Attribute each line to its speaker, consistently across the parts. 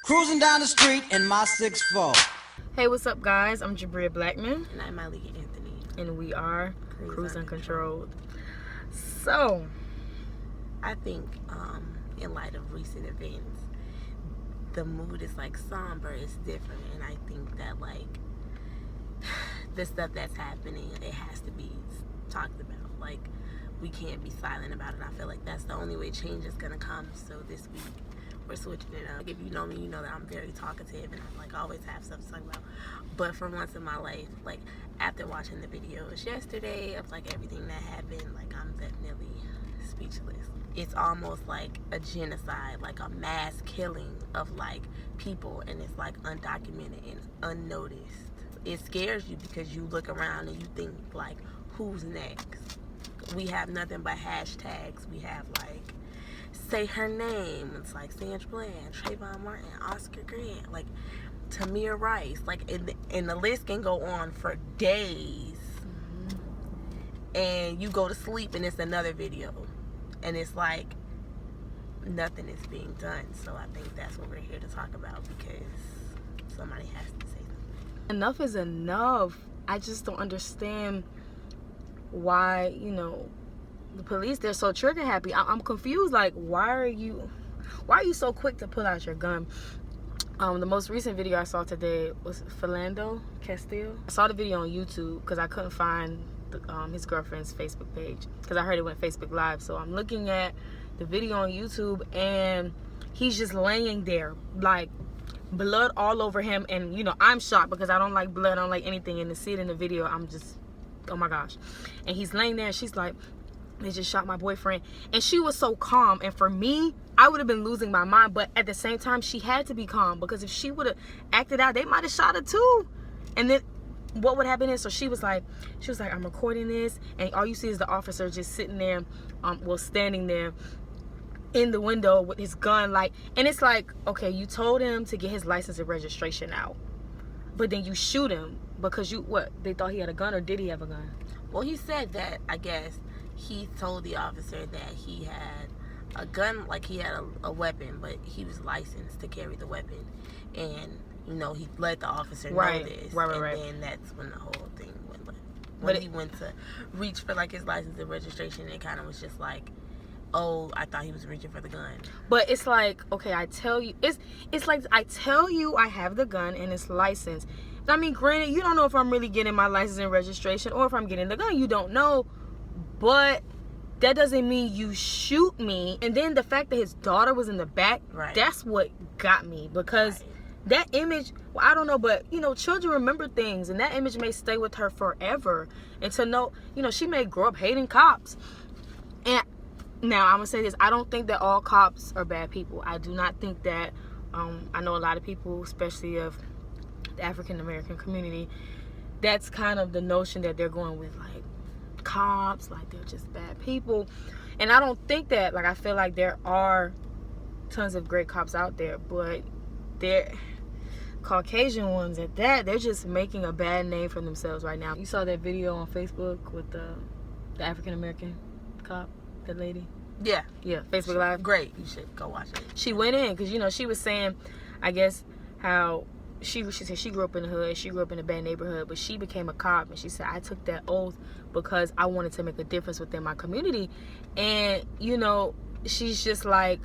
Speaker 1: Cruising down the street in my 6'4".
Speaker 2: Hey, what's up, guys? I'm Jabria Blackman.
Speaker 3: And I'm Malika Anthony.
Speaker 2: And we are Cruise Uncontrolled. So,
Speaker 3: I think in light of recent events, the mood is like somber, it's different. And I think that like the stuff that's happening, it has to be talked about. Like, we can't be silent about it. I feel like that's the only way change is going to come. So this week, we're switching it up. If you know me, you know that I'm very talkative and I like always have stuff to talk about. But for once in my life, like after watching the videos yesterday of like everything that happened, like I'm definitely speechless. It's almost like a genocide, like a mass killing of like people, and it's like undocumented and unnoticed. It scares you because you look around and you think like, who's next? We have nothing but hashtags. We have like, say her name. It's like Sandra Bland, Trayvon Martin, Oscar Grant, like Tamir Rice. Like, and the list can go on for days. Mm-hmm. And you go to sleep and it's another video. And it's like, nothing is being done. So I think that's what we're here to talk about, because somebody has to say something.
Speaker 2: Enough is enough. I just don't understand why, the police, they're so trigger happy. I'm confused. Like, why are you so quick to pull out your gun? The most recent video I saw today was Philando Castile. I saw the video on YouTube because I couldn't find his girlfriend's Facebook page because I heard it went Facebook Live. So I'm looking at the video on YouTube and he's just laying there, like blood all over him. And I'm shocked because I don't like blood. I don't like anything. And to see it in the video, I'm just, oh my gosh. And he's laying there and she's like, they just shot my boyfriend. And she was so calm. And for me, I would have been losing my mind. But at the same time, she had to be calm, because if she would have acted out, they might have shot her too. And then what would happen is, so she was like, I'm recording this, and all you see is the officer just sitting there, standing there in the window with his gun, like, and it's like, okay, you told him to get his license and registration out, but then you shoot him because they thought he had a gun, or did he have a gun?
Speaker 3: Well, he said that, I guess, he told the officer that he had a gun, like he had a weapon, but he was licensed to carry the weapon. And, he let the officer know this.
Speaker 2: Right.
Speaker 3: And then that's when the whole thing went left. When he went to reach for, like, his license and registration, it kind of was just like, oh, I thought he was reaching for the gun.
Speaker 2: But it's like, okay, I tell you, it's like, I tell you I have the gun and it's licensed. I mean, granted, you don't know if I'm really getting my license and registration or if I'm getting the gun. You don't know. But that doesn't mean you shoot me. And then the fact that his daughter was in the back, that's what got me. Because that image, well, I don't know, but, children remember things. And that image may stay with her forever. And to know, she may grow up hating cops. And now, I'm going to say this. I don't think that all cops are bad people. I do not think that. I know a lot of people, especially of the African American community, that's kind of the notion that they're going with, like, cops, like they're just bad people. And I don't think that. Like, I feel like there are tons of great cops out there, but they're Caucasian ones at that. They're just making a bad name for themselves right now. You saw that video on Facebook with the African American cop, that lady? Yeah, Facebook Live.
Speaker 3: Great, you should go watch it.
Speaker 2: She went in because she was saying, I guess, how she said she grew up in the hood, she grew up in a bad neighborhood, but she became a cop, and she said, I took that oath because I wanted to make a difference within my community. And she's just like,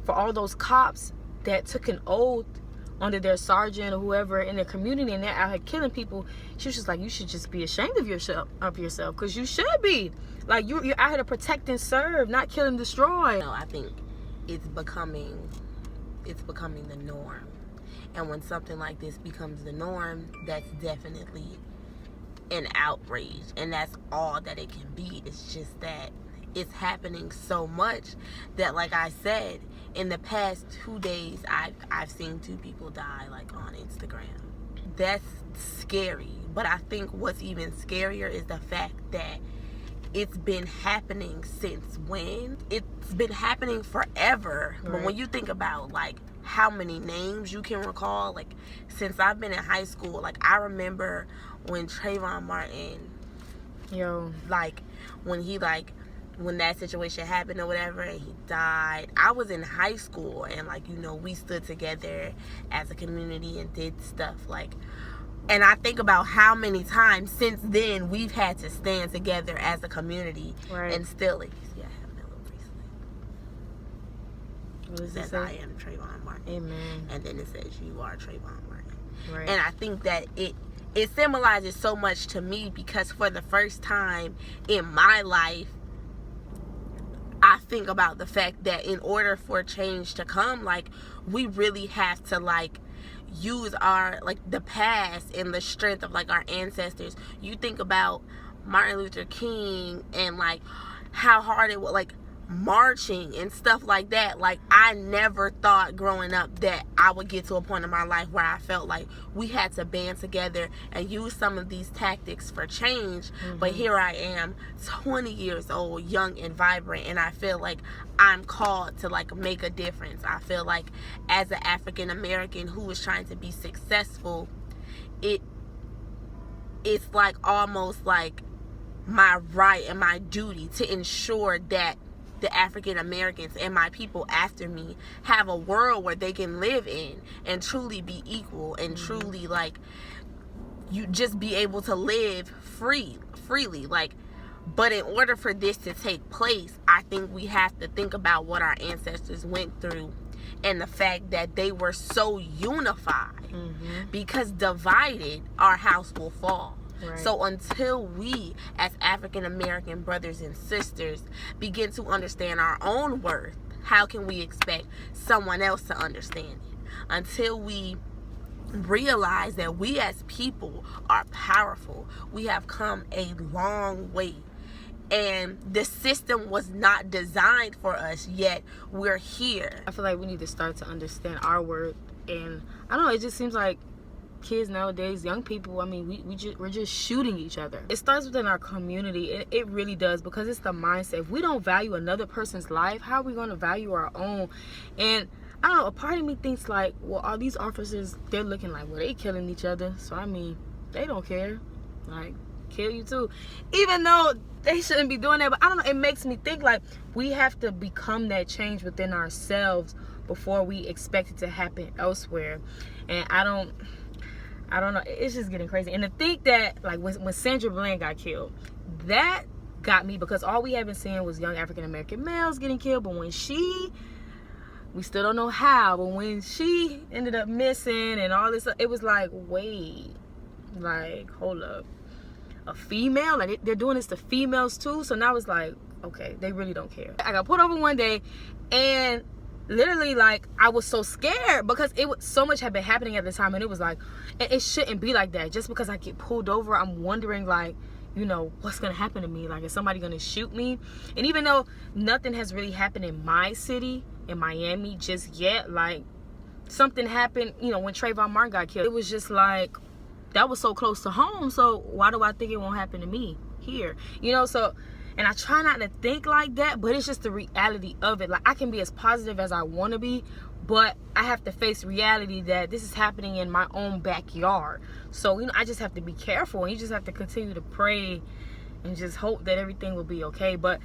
Speaker 2: for all those cops that took an oath under their sergeant or whoever in their community, and they're out here killing people, she was just like, you should just be ashamed of yourself, because you should be. Like, you're out here to protect and serve, not kill and destroy.
Speaker 3: I think it's becoming the norm. And when something like this becomes the norm, that's definitely an outrage. And that's all that it can be. It's just that it's happening so much that, like I said, in the past 2 days, I've seen 2 people die, like, on Instagram. That's scary. But I think what's even scarier is the fact that it's been happening since when? It's been happening forever. Right. But when you think about, like, how many names you can recall, like, since I've been in high school, like, I remember when Trayvon Martin, like, when he, like, when that situation happened or whatever, and he died, I was in high school, and like, you know, we stood together as a community and did stuff like, and I think about how many times since then we've had to stand together as a community.
Speaker 2: Right.
Speaker 3: And still, like, see, I have my little bracelet.
Speaker 2: What does
Speaker 3: It
Speaker 2: it
Speaker 3: says,
Speaker 2: say?
Speaker 3: I am Trayvon Martin.
Speaker 2: Amen.
Speaker 3: And then it says, you are Trayvon Martin.
Speaker 2: Right.
Speaker 3: And I think that it symbolizes so much to me, because for the first time in my life, I think about the fact that in order for change to come, like, we really have to, like, use our, like, the past and the strength of, like, our ancestors. You think about Martin Luther King and, like, how hard it was, like, marching and stuff like that. Like, I never thought growing up that I would get to a point in my life where I felt like we had to band together and use some of these tactics for change. But here I am, 20 years old, young and vibrant, and I feel like I'm called to, like, make a difference. I feel like as an African American who is trying to be successful, it's like almost like my right and my duty to ensure that the African Americans and my people after me have a world where they can live in and truly be equal and truly, like, you just be able to live freely. Like, but in order for this to take place, I think we have to think about what our ancestors went through and the fact that they were so unified. Because divided, our house will fall.
Speaker 2: Right.
Speaker 3: So until we as African American brothers and sisters begin to understand our own worth, how can we expect someone else to understand it? Until we realize that we as people are powerful, we have come a long way. And the system was not designed for us, yet we're here.
Speaker 2: I feel like we need to start to understand our worth. And I don't know, it just seems like kids nowadays, young people, I mean, we're just shooting each other. It starts within our community. It really does, because it's the mindset. If we don't value another person's life, how are we going to value our own? And I don't know, a part of me thinks like, well, all these officers, they're looking like, well, they killing each other, so I mean, they don't care. Like, kill you too, even though they shouldn't be doing that. But I don't know, it makes me think like we have to become that change within ourselves before we expect it to happen elsewhere. And I don't know, it's just getting crazy. And to think that, like, when Sandra Bland got killed, that got me, because all we have been seeing was young African American males getting killed. But when we still don't know how, but when she ended up missing and all this, it was like, wait, like, hold up, a female? Like, they're doing this to females too? So now it's like, okay, they really don't care. I got pulled over one day, and literally, like, I was so scared because so much had been happening at the time, and it was like, it shouldn't be like that. Just because I get pulled over, I'm wondering, like, you know, what's gonna happen to me? Like, is somebody gonna shoot me? And even though nothing has really happened in my city, in Miami, just yet, like, something happened, you know, when Trayvon Martin got killed. It was just like, that was so close to home, so why do I think it won't happen to me here? You know, so, and I try not to think like that, but it's just the reality of it. Like, I can be as positive as I want to be, but I have to face reality that this is happening in my own backyard. So, you know, I just have to be careful, and you just have to continue to pray and just hope that everything will be okay. But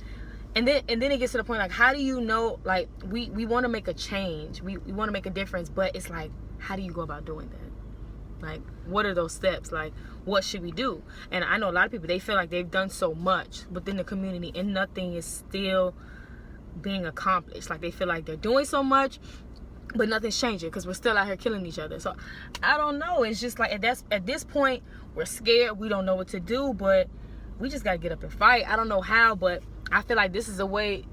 Speaker 2: and then it gets to the point, like, how do you know, like, we want to make a change, we want to make a difference, but it's like, how do you go about doing that? Like, what are those steps? Like, what should we do? And I know a lot of people, they feel like they've done so much within the community and nothing is still being accomplished. Like, they feel like they're doing so much, but nothing's changing because we're still out here killing each other. So I don't know. It's just like, at this point, we're scared. We don't know what to do, but we just got to get up and fight. I don't know how, but I feel like this is a way.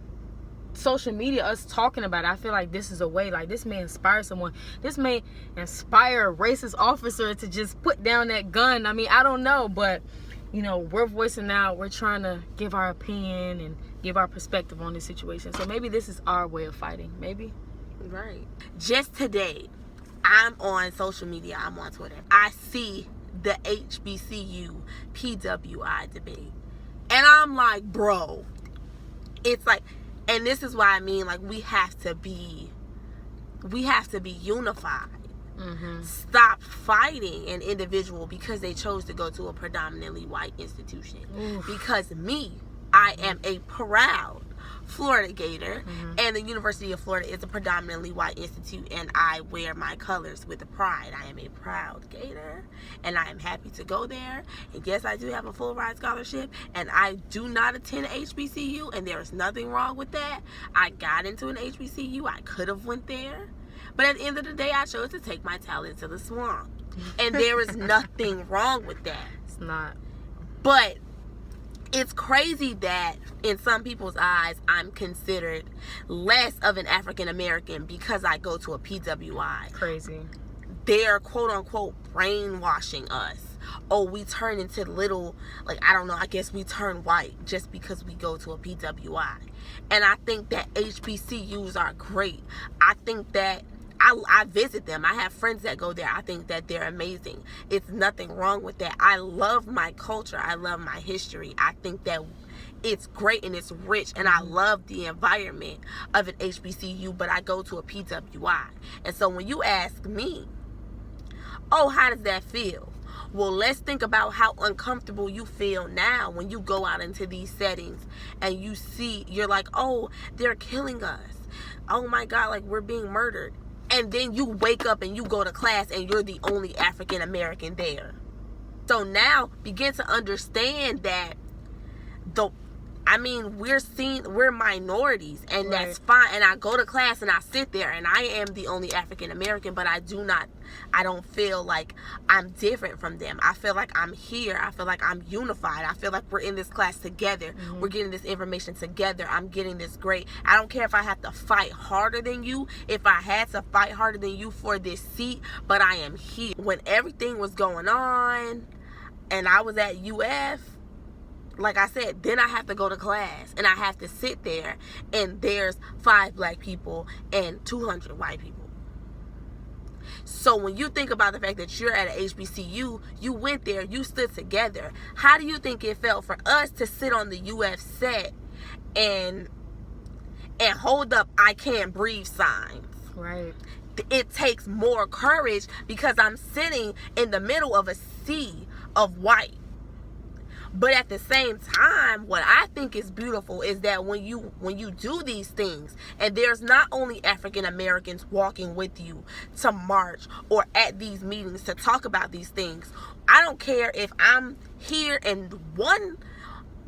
Speaker 2: Social media, us talking about it, I feel like this is a way. Like, this may inspire someone. This may inspire a racist officer to just put down that gun. I mean, I don't know, but, you know, we're voicing out. We're trying to give our opinion and give our perspective on this situation. So maybe this is our way of fighting. Maybe.
Speaker 3: Right. Just today, I'm on social media. I'm on Twitter. I see the HBCU PWI debate, and I'm like, bro, it's like. And this is why I mean, like, we have to be unified. Stop fighting an individual because they chose to go to a predominantly white institution.
Speaker 2: Oof.
Speaker 3: Because me, I am a proud Florida Gator, and the University of Florida is a predominantly white institute, and I wear my colors with pride. I am a proud Gator, and I am happy to go there. And yes, I do have a full ride scholarship, and I do not attend HBCU, and there is nothing wrong with that. I got into an HBCU. I could have went there, but at the end of the day, I chose to take my talent to the swamp, and there is nothing wrong with that.
Speaker 2: It's not.
Speaker 3: But it's crazy that in some people's eyes, I'm considered less of an African American because I go to a PWI.
Speaker 2: Crazy.
Speaker 3: They're quote unquote brainwashing us. Oh, we turn into little, like, I don't know, I guess we turn white just because we go to a PWI. And I think that HBCUs are great. I think that I visit them. I have friends that go there. I think that they're amazing. It's nothing wrong with that. I love my culture. I love my history. I think that it's great and it's rich, and I love the environment of an HBCU, but I go to a PWI. And so when you ask me, oh, how does that feel? Well, let's think about how uncomfortable you feel now when you go out into these settings and you see, you're like, oh, they're killing us. Oh my God, like we're being murdered. And then you wake up and you go to class and you're the only African American there. So now begin to understand that we're minorities, and
Speaker 2: right.
Speaker 3: That's fine. And I go to class and I sit there and I am the only African American, but I don't feel like I'm different from them. I feel like I'm here. I feel like I'm unified. I feel like we're in this class together. We're getting this information together. I'm getting this great. I don't care if I have to fight harder than you, if I had to fight harder than you for this seat, but I am here. When everything was going on and I was at UF, like I said, then I have to go to class and I have to sit there and there's 5 black people and 200 white people. So when you think about the fact that you're at an HBCU, you went there, you stood together. How do you think it felt for us to sit on the UF set and hold up I can't breathe signs?
Speaker 2: Right.
Speaker 3: It takes more courage because I'm sitting in the middle of a sea of white. But at the same time, what I think is beautiful is that when you do these things, and there's not only African Americans walking with you to march or at these meetings to talk about these things. I don't care if I'm here and one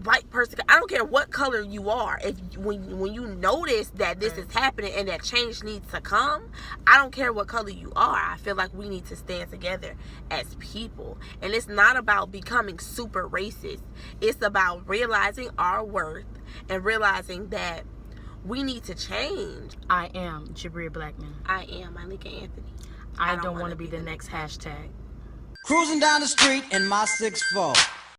Speaker 3: white person, I don't care what color you are. When you notice that this is happening and that change needs to come, I don't care what color you are. I feel like we need to stand together as people. And it's not about becoming super racist. It's about realizing our worth and realizing that we need to change.
Speaker 2: I am Jabria Blackman.
Speaker 3: I am Malika Anthony.
Speaker 2: I don't want to be the next hashtag.
Speaker 1: Cruising down the street in my 6'4".